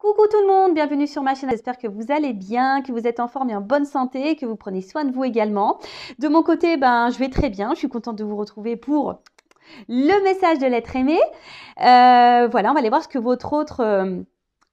Coucou tout le monde, bienvenue sur ma chaîne. J'espère que vous allez bien, que vous êtes en forme et en bonne santé, que vous prenez soin de vous également. De mon côté, je vais très bien. Je suis contente de vous retrouver pour le message de l'être aimé. Voilà, on va aller voir ce que votre autre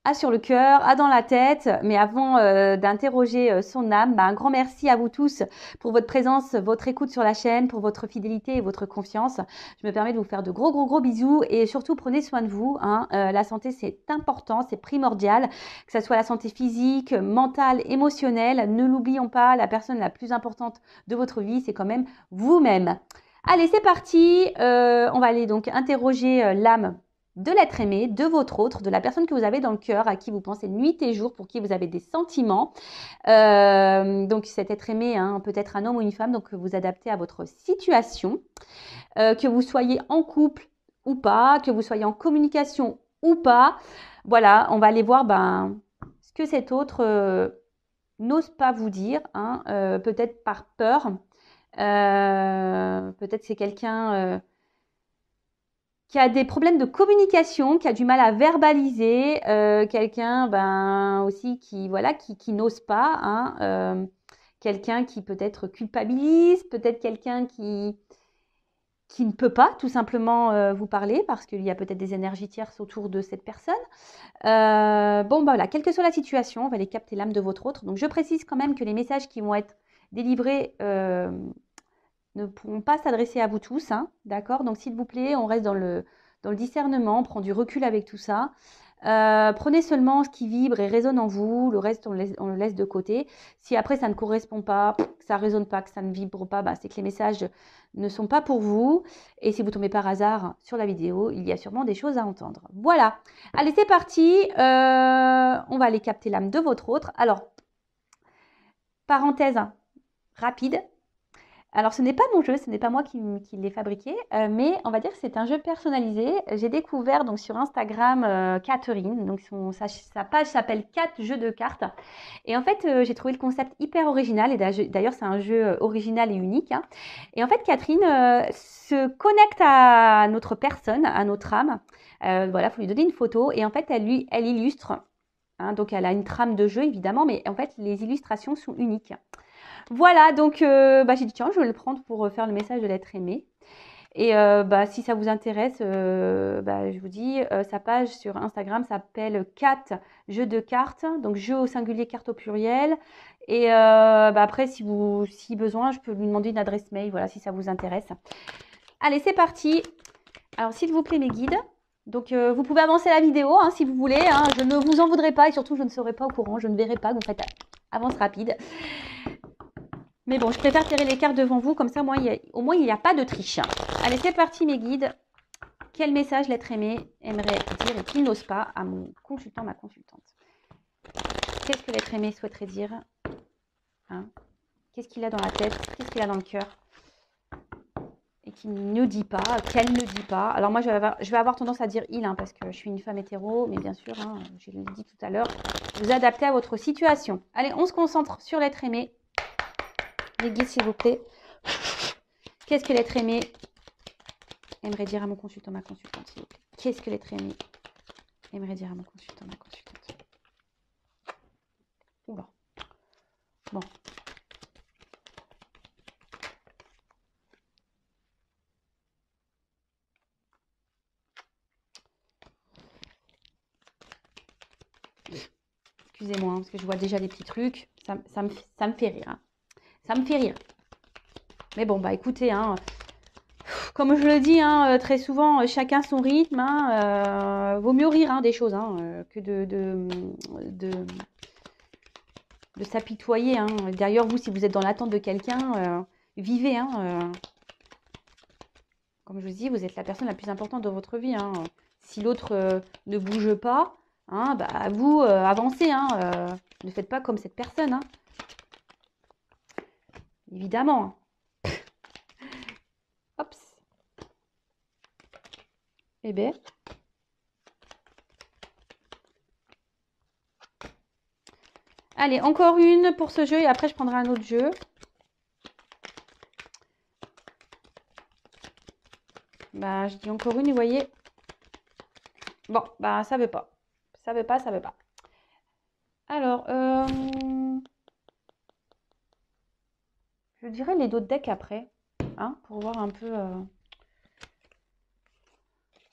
a sur le cœur, a dans la tête. Mais avant d'interroger son âme, un grand merci à vous tous pour votre présence, votre écoute sur la chaîne, pour votre fidélité et votre confiance. Je me permets de vous faire de gros bisous et surtout prenez soin de vous. La santé, c'est important, c'est primordial, que ce soit la santé physique, mentale, émotionnelle. Ne l'oublions pas, la personne la plus importante de votre vie, c'est quand même vous-même. Allez, c'est parti. On va aller donc interroger l'âme de l'être aimé, de votre autre, de la personne que vous avez dans le cœur, à qui vous pensez nuit et jour, pour qui vous avez des sentiments. Donc cet être aimé, peut être un homme ou une femme, donc vous adaptez à votre situation. Que vous soyez en couple ou pas, que vous soyez en communication ou pas. Voilà, on va aller voir ce que cet autre n'ose pas vous dire, peut-être par peur. Peut-être c'est quelqu'un qui a des problèmes de communication, qui a du mal à verbaliser, quelqu'un aussi qui n'ose pas, quelqu'un qui peut-être culpabilise, peut-être quelqu'un qui ne peut pas tout simplement vous parler parce qu'il y a peut-être des énergies tierces autour de cette personne. Voilà, quelle que soit la situation, on va aller capter l'âme de votre autre. Donc je précise quand même que les messages qui vont être délivrés ne pourront pas s'adresser à vous tous, d'accord? Donc s'il vous plaît, on reste dans le discernement, on prend du recul avec tout ça. Prenez seulement ce qui vibre et résonne en vous, le reste on le laisse de côté. Si après ça ne correspond pas, que ça ne résonne pas, que ça ne vibre pas, c'est que les messages ne sont pas pour vous. Et si vous tombez par hasard sur la vidéo, il y a sûrement des choses à entendre. Voilà, allez c'est parti, on va aller capter l'âme de votre autre. Alors, parenthèse rapide. Alors, ce n'est pas mon jeu, ce n'est pas moi qui l'ai fabriqué, mais on va dire que c'est un jeu personnalisé. J'ai découvert donc sur Instagram Catherine, donc sa page s'appelle 4 jeux de cartes. Et en fait, j'ai trouvé le concept hyper original, et d'ailleurs c'est un jeu original et unique. Et en fait, Catherine se connecte à notre personne, à notre âme. Voilà, il faut lui donner une photo, et en fait, elle illustre. Donc, elle a une trame de jeu, évidemment, mais en fait, les illustrations sont uniques. Voilà, donc j'ai dit tiens, je vais le prendre pour faire le message de l'être aimé. Et si ça vous intéresse, je vous dis, sa page sur Instagram s'appelle 4 jeux de cartes, donc jeux au singulier, cartes au pluriel. Et après, si besoin, je peux lui demander une adresse mail, voilà, si ça vous intéresse. Allez, c'est parti. Alors, s'il vous plaît, mes guides. Donc, vous pouvez avancer la vidéo si vous voulez. Je ne vous en voudrais pas et surtout, je ne serai pas au courant. Je ne verrai pas. Donc, faites avance rapide. Mais bon, je préfère tirer les cartes devant vous, comme ça, au moins, il n'y a pas de triche. Allez, c'est parti, mes guides. Quel message l'être aimé aimerait dire et qu'il n'ose pas à mon consultant, ma consultante? Qu'est-ce que l'être aimé souhaiterait dire? Qu'est-ce qu'il a dans la tête? Qu'est-ce qu'il a dans le cœur? Et qu'il ne dit pas, qu'elle ne dit pas. Alors moi, je vais avoir tendance à dire il, parce que je suis une femme hétéro, mais bien sûr, je l'ai dit tout à l'heure, vous adaptez à votre situation. Allez, on se concentre sur l'être aimé. Les guides, s'il vous plaît. Qu'est-ce que l'être aimé aimerait dire à mon consultant, ma consultante, s'il vous plaît? Qu'est-ce que l'être aimé aimerait dire à mon consultant, ma consultante? Oula. Bon. Excusez-moi, parce que je vois déjà des petits trucs. Ça me fait rire. Ça me fait rire. Mais bon, écoutez, comme je le dis très souvent, chacun son rythme. Vaut mieux rire des choses que de s'apitoyer. D'ailleurs, vous, si vous êtes dans l'attente de quelqu'un, vivez. Comme je vous dis, vous êtes la personne la plus importante de votre vie. Si l'autre ne bouge pas, vous, avancez. Ne faites pas comme cette personne. Évidemment. Hop. Eh bien. Allez, encore une pour ce jeu et après je prendrai un autre jeu. Je dis encore une, vous voyez. Bon, ça veut pas. Ça veut pas. Alors, je dirais les d'autres decks après, hein, pour voir un peu.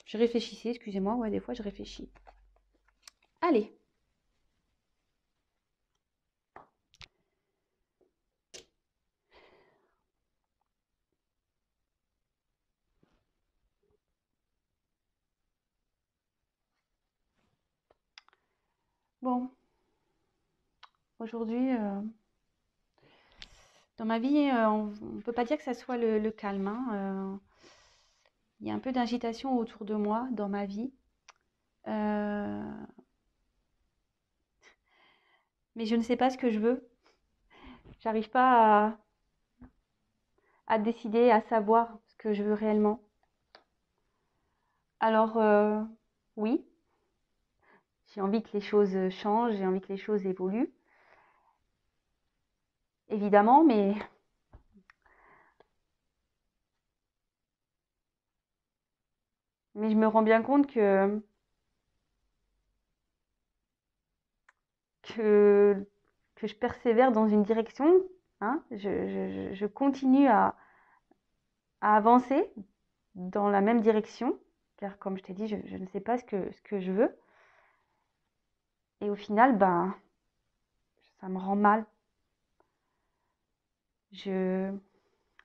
Je réfléchissais, excusez-moi, ouais, des fois je réfléchis. Allez. Bon, aujourd'hui, dans ma vie, on ne peut pas dire que ça soit le calme, hein. Il y a un peu d'agitation autour de moi dans ma vie. Mais je ne sais pas ce que je veux. J'arrive pas à décider, à savoir ce que je veux réellement. Alors, oui, j'ai envie que les choses changent, j'ai envie que les choses évoluent, évidemment, mais je me rends bien compte que, que je persévère dans une direction, hein, je continue à avancer dans la même direction, car comme je t'ai dit, je ne sais pas ce que je veux. Et au final, ben, ça me rend mal. Je...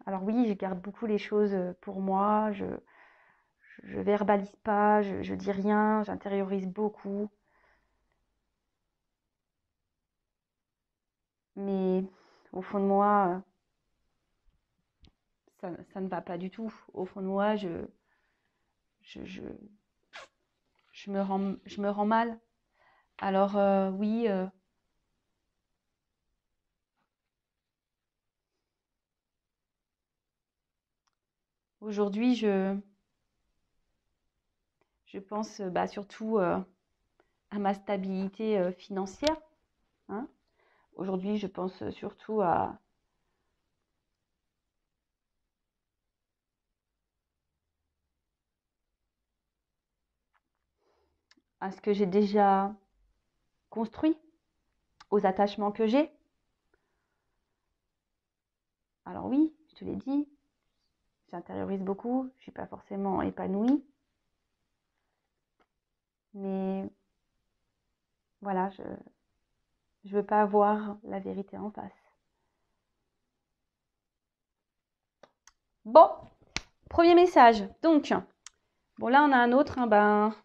Alors oui, je garde beaucoup les choses pour moi, je verbalise pas, je dis rien, j'intériorise beaucoup. Mais au fond de moi, ça ne va pas du tout. Au fond de moi, je, je, je me rends mal. Alors oui, aujourd'hui, je pense bah, surtout à ma stabilité financière, hein. Aujourd'hui, je pense surtout à ce que j'ai déjà construit, aux attachements que j'ai. Alors oui, je te l'ai dit, j'intériorise beaucoup, je ne suis pas forcément épanouie, mais voilà, je ne veux pas avoir la vérité en face. Bon, premier message. Donc, bon là on a un autre, hein, ben,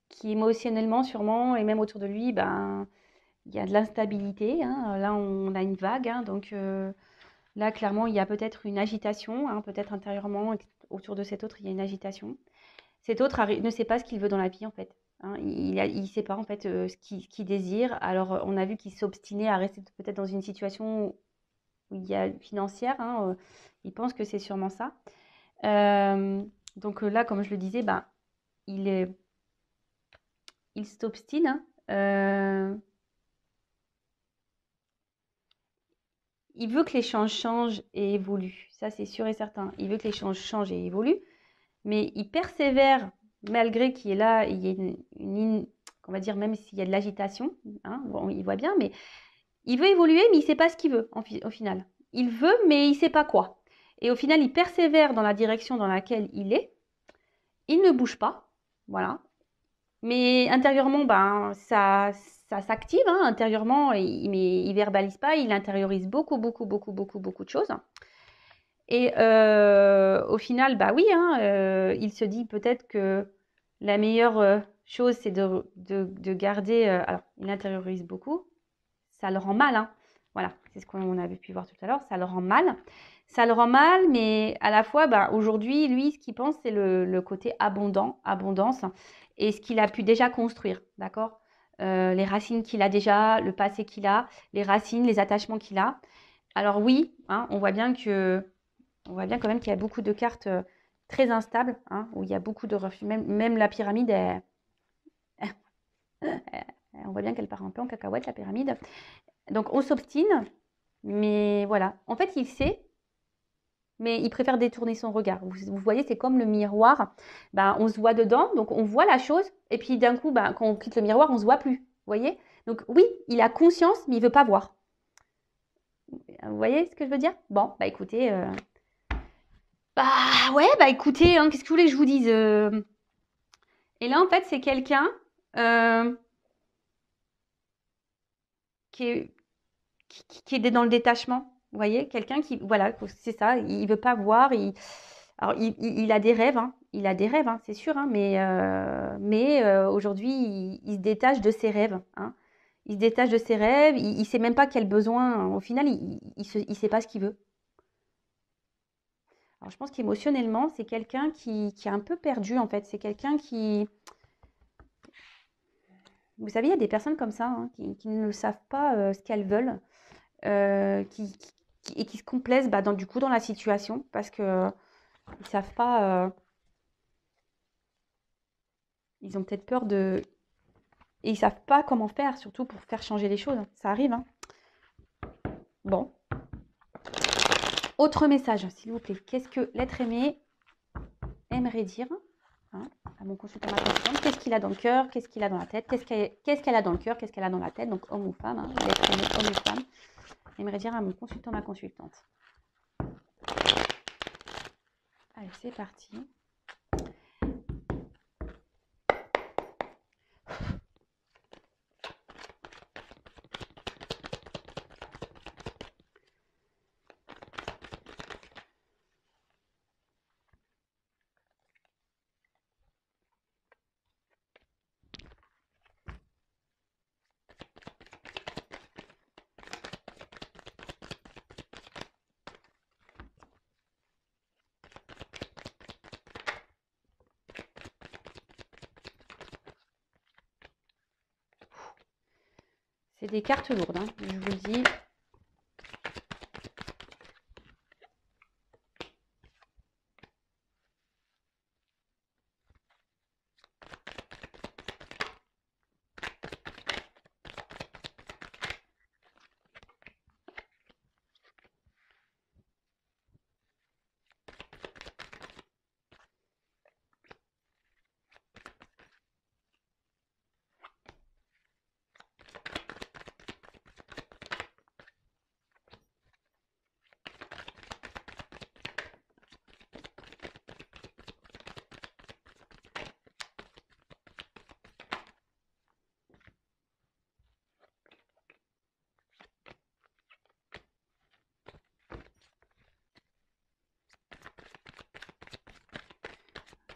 qui émotionnellement sûrement, et même autour de lui, ben, il y a de l'instabilité, hein. Là on a une vague, hein, donc là clairement il y a peut-être une agitation, hein, peut-être intérieurement autour de cet autre il y a une agitation. Cet autre ne sait pas ce qu'il veut dans la vie en fait, hein. Il ne sait pas en fait ce qu'il désire. Alors on a vu qu'il s'obstinait à rester peut-être dans une situation où il y a financière, hein, il pense que c'est sûrement ça. Donc là, comme je le disais, ben, il est, il s'obstine, hein. Il veut que les choses changent et évoluent. Ça, c'est sûr et certain. Il veut que les choses changent et évoluent, mais il persévère malgré qu'il y ait là, il y ait on va dire, même s'il y a de l'agitation, hein, bon, il voit bien, mais il veut évoluer, mais il ne sait pas ce qu'il veut au final. Il veut, mais il ne sait pas quoi. Et au final, il persévère dans la direction dans laquelle il est. Il ne bouge pas, voilà. Mais intérieurement, ben, ça s'active, hein, intérieurement, mais il verbalise pas, il intériorise beaucoup de choses. Et au final, bah oui, hein, il se dit peut-être que la meilleure chose, c'est de garder. Alors, il intériorise beaucoup, ça le rend mal, hein. Voilà, c'est ce qu'on avait pu voir tout à l'heure, ça le rend mal. Ça le rend mal, mais à la fois, bah, aujourd'hui, lui, ce qu'il pense, c'est le côté abondance, et ce qu'il a pu déjà construire, d'accord? Les racines qu'il a déjà, le passé qu'il a, les racines, les attachements qu'il a. Alors oui, hein, on voit bien quand même qu'il y a beaucoup de cartes très instables, hein, où il y a beaucoup de refus. Même la pyramide, on voit bien qu'elle part un peu en cacahuète, la pyramide. Donc on s'obstine, mais voilà. En fait, il sait, mais il préfère détourner son regard. Vous voyez, c'est comme le miroir. Ben, on se voit dedans, donc on voit la chose, et puis d'un coup, ben, quand on quitte le miroir, on ne se voit plus. voyez? Donc oui, il a conscience, mais il veut pas voir. Vous voyez ce que je veux dire? Bon, bah écoutez, bah ouais, bah écoutez, hein, qu'est-ce que vous voulez que je vous dise? Et là, en fait, c'est quelqu'un qui est, qui est dans le détachement. Vous voyez, quelqu'un qui, voilà, c'est ça, il veut pas voir. Alors, il a des rêves, hein, il a des rêves, hein, c'est sûr, hein, mais aujourd'hui, il se détache de ses rêves, hein. Il se détache de ses rêves, il sait même pas quel besoin, au final, il sait pas ce qu'il veut. Alors, je pense qu'émotionnellement, c'est quelqu'un qui est un peu perdu, en fait. C'est quelqu'un qui, vous savez, il y a des personnes comme ça, hein, qui ne savent pas ce qu'elles veulent, et qui se complaisent bah, du coup dans la situation parce que ils savent pas, ils ont peut-être peur de, et ils savent pas comment faire, surtout pour faire changer les choses. Ça arrive, hein. Bon, autre message, s'il vous plaît. Qu'est-ce que l'être aimé aimerait dire, hein, à mon consultant, ma consultante? Qu'est-ce qu'il a dans le cœur? Qu'est-ce qu'il a dans la tête? Qu'est-ce qu'elle a dans le cœur? Qu'est-ce qu'elle a dans la tête? Donc homme ou femme, hein, l'être aimé, homme ou femme, aimerait dire à mon consultant, ma consultante. Allez, c'est parti. C'est des cartes lourdes, hein, je vous le dis.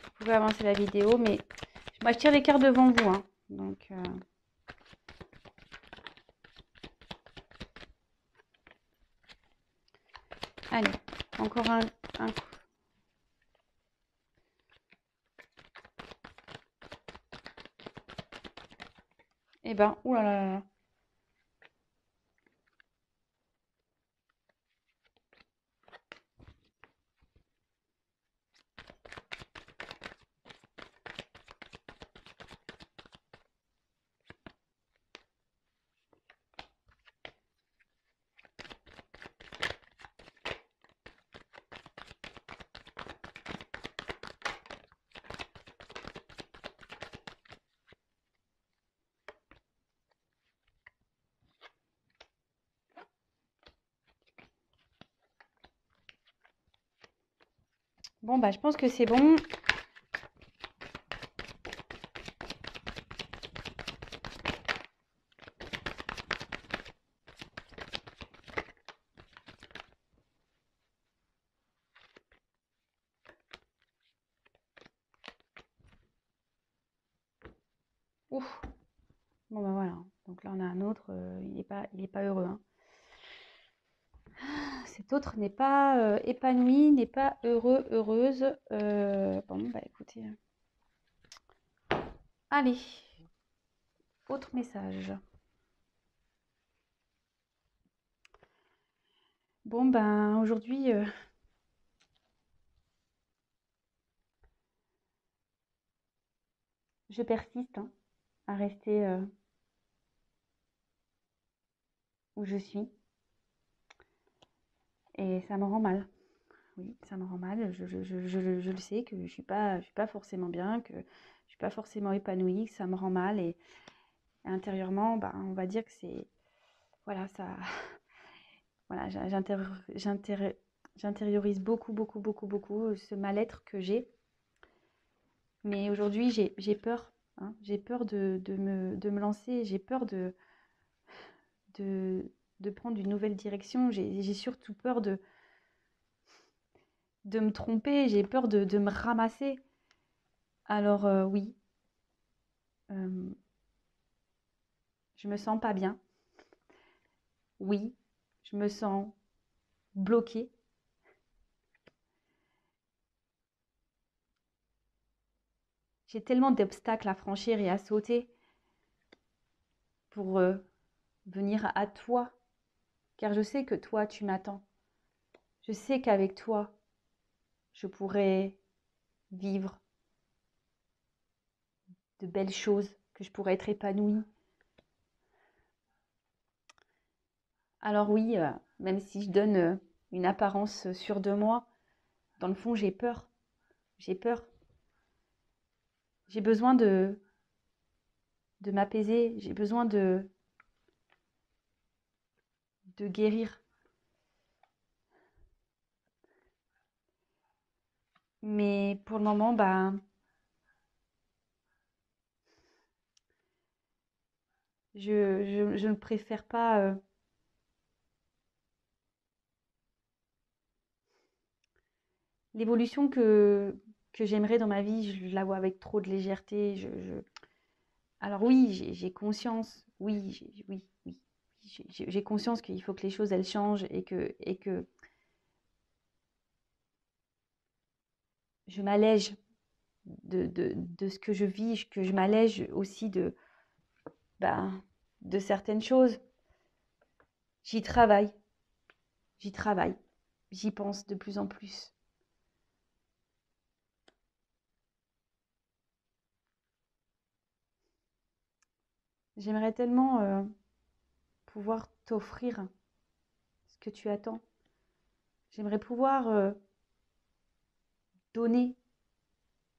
Vous pouvez avancer la vidéo, mais moi je tire les cartes devant vous, hein. Donc allez, encore un coup. Eh ben, oulala. Là là là. Bon, bah, je pense que c'est bon. Ouf. Bon, bah voilà. Donc là, on a un autre. Il est pas heureux, hein. Cet autre n'est pas épanoui, n'est pas heureux, heureuse. Bon, bah écoutez. Allez, autre message. Bon, ben aujourd'hui, je persiste, hein, à rester où je suis. Et ça me rend mal. Oui, ça me rend mal. Je le sais que je suis pas forcément bien, que je suis pas forcément épanouie, que ça me rend mal. Et intérieurement, bah, on va dire que c'est, voilà, ça, voilà, j'intériorise beaucoup, beaucoup, beaucoup, beaucoup ce mal-être que j'ai. Mais aujourd'hui, j'ai peur, hein. J'ai peur de me lancer, j'ai peur de, de prendre une nouvelle direction. J'ai surtout peur de me tromper, j'ai peur de me ramasser. Alors oui, euh, je me sens pas bien. Oui, je me sens bloquée. J'ai tellement d'obstacles à franchir et à sauter pour venir à toi, car je sais que toi, tu m'attends. Je sais qu'avec toi, je pourrais vivre de belles choses, que je pourrais être épanouie. Alors oui, même si je donne une apparence sûre de moi, dans le fond, j'ai peur. J'ai peur. J'ai besoin de m'apaiser. J'ai besoin de guérir. Mais pour le moment, bah, je ne préfère pas. L'évolution que j'aimerais dans ma vie, je la vois avec trop de légèreté. Alors oui, j'ai conscience. Oui, oui, oui. J'ai conscience qu'il faut que les choses elles changent et que je m'allège de ce que je vis, que je m'allège aussi bah, de certaines choses. J'y travaille, j'y travaille, j'y pense de plus en plus. J'aimerais tellement pouvoir t'offrir ce que tu attends. J'aimerais pouvoir donner,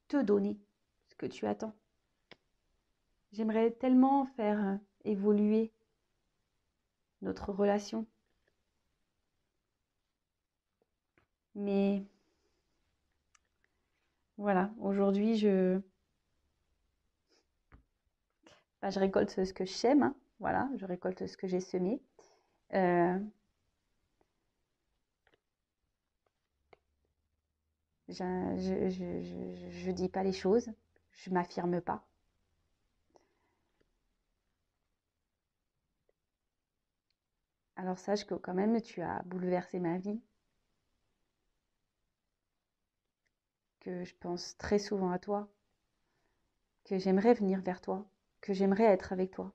te donner ce que tu attends. J'aimerais tellement faire évoluer notre relation. Mais voilà, aujourd'hui, bah, je récolte ce que je sème, hein. Voilà, je récolte ce que j'ai semé. Euh, je dis pas les choses, je m'affirme pas. Alors sache que quand même, tu as bouleversé ma vie, que je pense très souvent à toi, que j'aimerais venir vers toi, que j'aimerais être avec toi.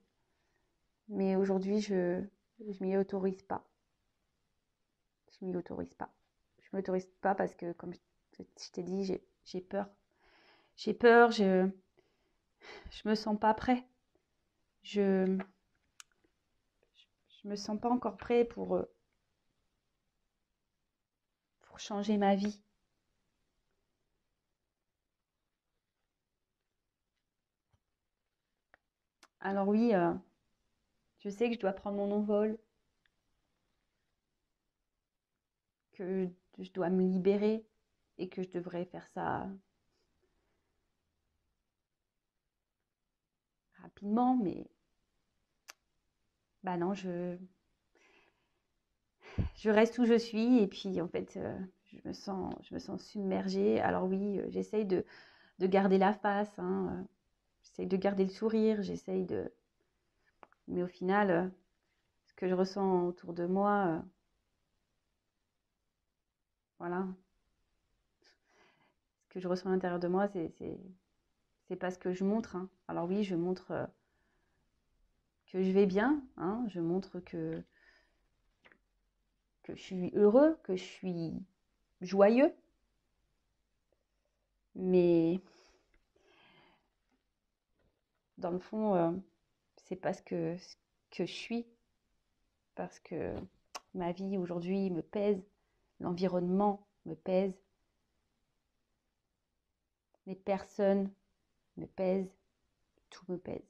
Mais aujourd'hui, je m'y autorise pas. Je m'y autorise pas. Je m'autorise pas parce que, comme je t'ai dit, j'ai peur. J'ai peur, je me sens pas prêt. Je, je me sens pas encore prêt pour changer ma vie. Alors oui, je sais que je dois prendre mon envol, que je dois me libérer et que je devrais faire ça rapidement, mais bah non, je reste où je suis et puis en fait, je me sens submergée. Alors oui, j'essaye de garder la face, hein, j'essaye de garder le sourire, mais au final, ce que je ressens autour de moi, voilà, ce que je ressens à l'intérieur de moi, c'est pas ce que je montre, hein. Alors oui, je montre que je vais bien, hein, je montre que je suis heureux, que je suis joyeux, mais dans le fond, c'est pas ce que je suis, parce que ma vie aujourd'hui me pèse, l'environnement me pèse, les personnes me pèsent, tout me pèse.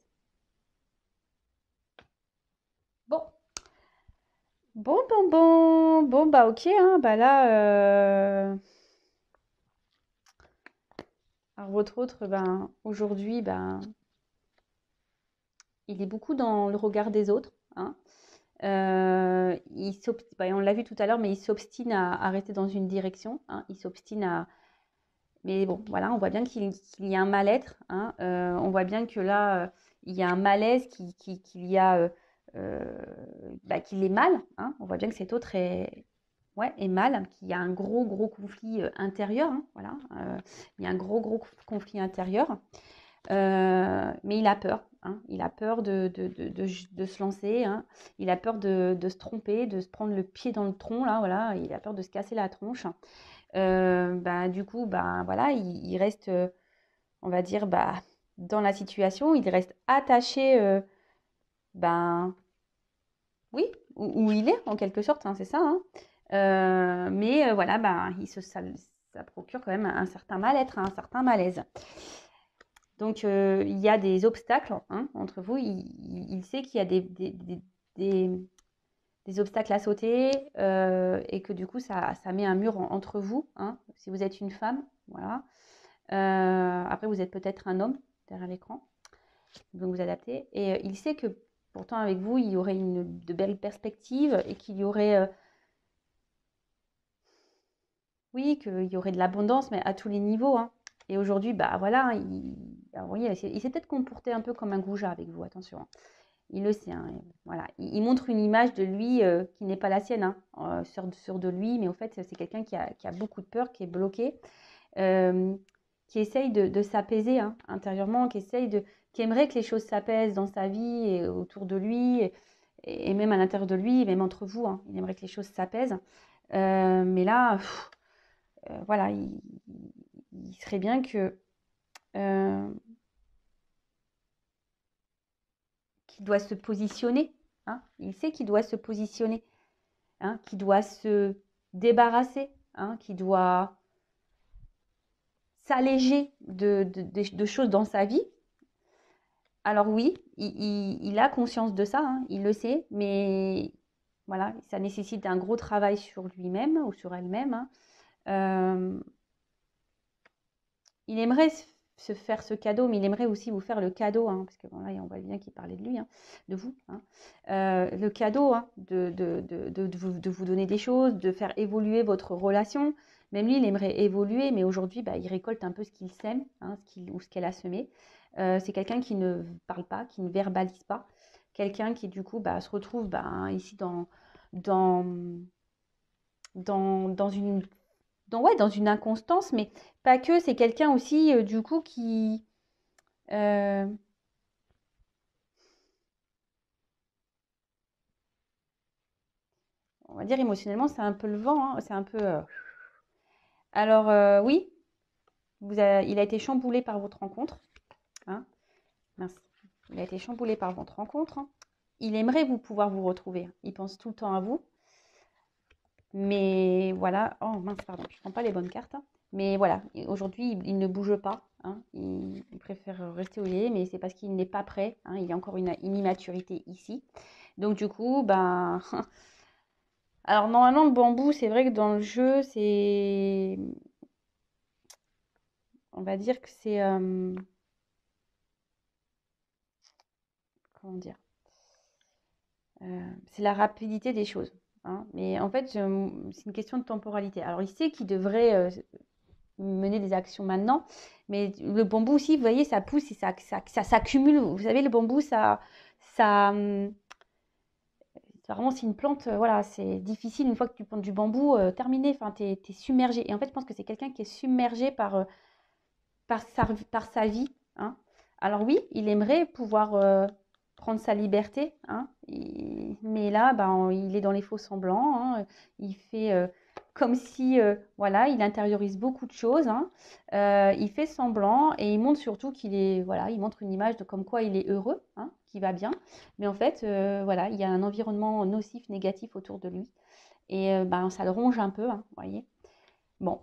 Bon, bah ok, hein, bah là, alors votre autre, ben, aujourd'hui, ben, il est beaucoup dans le regard des autres, hein. Bah, on l'a vu tout à l'heure, mais il s'obstine à rester dans une direction, hein. Il s'obstine à... Mais bon, voilà, on voit bien qu'il y a un mal-être, hein. On voit bien que là, il y a un malaise, qu'il y a, euh, bah, qu'il est mal, hein. On voit bien que cet autre est, ouais, est mal, qu'il y a un gros conflit intérieur, hein, voilà. Il y a un gros conflit intérieur. Mais il a peur, hein. Il a peur de se lancer, hein. Il a peur de se tromper, de se prendre le pied dans le tronc, là, voilà. Il a peur de se casser la tronche. Bah, du coup, bah, voilà, il reste, on va dire, bah, dans la situation, il reste attaché, ben, oui, où il est, en quelque sorte, hein, c'est ça, hein. Mais voilà, bah, ça procure quand même un certain mal-être, un certain malaise. Donc, il y a des obstacles, hein, entre vous. Il sait qu'il y a des- des obstacles à sauter et que du coup, ça met un mur entre vous, hein, si vous êtes une femme. Voilà. Après, vous êtes peut-être un homme derrière l'écran, donc vous adaptez. Et il sait que pourtant, avec vous, il y aurait de belles perspectives et qu'il y aurait, oui, qu'il y aurait de l'abondance, mais à tous les niveaux, hein. Et aujourd'hui, bah voilà, alors, oui, il s'est peut-être comporté un peu comme un goujat avec vous, attention, hein. Il le sait, hein, voilà. Il montre une image de lui qui n'est pas la sienne, hein, sur de lui, mais en fait, c'est quelqu'un qui a beaucoup de peur, qui est bloqué, euh, qui essaye de s'apaiser, hein, intérieurement, qui aimerait que les choses s'apaisent dans sa vie et autour de lui, et même à l'intérieur de lui, même entre vous, hein. Il aimerait que les choses s'apaisent. Mais là, voilà, il serait bien que euh, qu'il doit se positionner, hein. Il sait qu'il doit se positionner, hein, qu'il doit se débarrasser, hein, qu'il doit s'alléger de choses dans sa vie. Alors oui, il a conscience de ça, hein, il le sait, mais voilà, ça nécessite un gros travail sur lui-même ou sur elle-même, hein. Euh, il aimerait se faire ce cadeau, mais il aimerait aussi vous faire le cadeau, hein, parce que bon, là, on voit bien qu'il parlait de lui, hein, de vous, hein. Le cadeau, hein, de vous donner des choses, de faire évoluer votre relation. Même lui, il aimerait évoluer, mais aujourd'hui, bah, il récolte un peu ce qu'il sème, hein, ou ce qu'elle a semé. C'est quelqu'un qui ne parle pas, qui ne verbalise pas, quelqu'un qui, du coup, bah, se retrouve bah, ici dans, dans une ouais, dans une inconstance, mais pas que, c'est quelqu'un aussi, du coup, euh, on va dire émotionnellement, c'est un peu le vent, hein, c'est un peu... Alors, oui, il a été chamboulé par votre rencontre, hein, mince. Il a été chamboulé par votre rencontre, hein. Il aimerait pouvoir vous retrouver, hein. Il pense tout le temps à vous, mais voilà. Oh mince, pardon, je ne prends pas les bonnes cartes, hein. Mais voilà, aujourd'hui, il ne bouge pas, hein. Il préfère rester où il est, mais c'est parce qu'il n'est pas prêt, hein. Il y a encore une immaturité ici. Donc du coup, ben... Alors normalement, le bambou, c'est vrai que dans le jeu, c'est... On va dire que c'est... comment dire? C'est la rapidité des choses, hein. Mais en fait, c'est une question de temporalité. Alors il sait qu'il devrait mener des actions maintenant, mais le bambou aussi, vous voyez, ça pousse et ça s'accumule. Vous savez, le bambou, ça, vraiment, c'est une plante, voilà, c'est difficile une fois que tu plantes du bambou, terminé, enfin, t'es submergé. Et en fait, je pense que c'est quelqu'un qui est submergé par sa vie, hein. Alors oui, il aimerait pouvoir prendre sa liberté, hein, mais là, ben, il est dans les faux semblants, hein. Il fait comme si, voilà, il intériorise beaucoup de choses, hein. Il fait semblant et il montre surtout qu'il est, voilà, il montre une image de comme quoi il est heureux, hein, qu'il va bien. Mais en fait, voilà, il y a un environnement nocif, négatif autour de lui. Et ben, ça le ronge un peu, hein, vous voyez. Bon,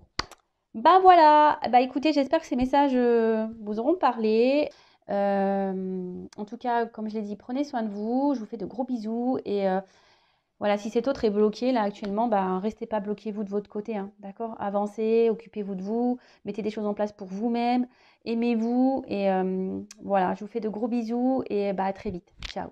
bah voilà, bah écoutez, j'espère que ces messages vous auront parlé. En tout cas, comme je l'ai dit, prenez soin de vous. Je vous fais de gros bisous et Voilà, si cet autre est bloqué là actuellement, bah, restez pas bloqué vous de votre côté, hein, d'accord? Avancez, occupez-vous de vous, mettez des choses en place pour vous-même, aimez-vous et voilà, je vous fais de gros bisous et bah, à très vite. Ciao.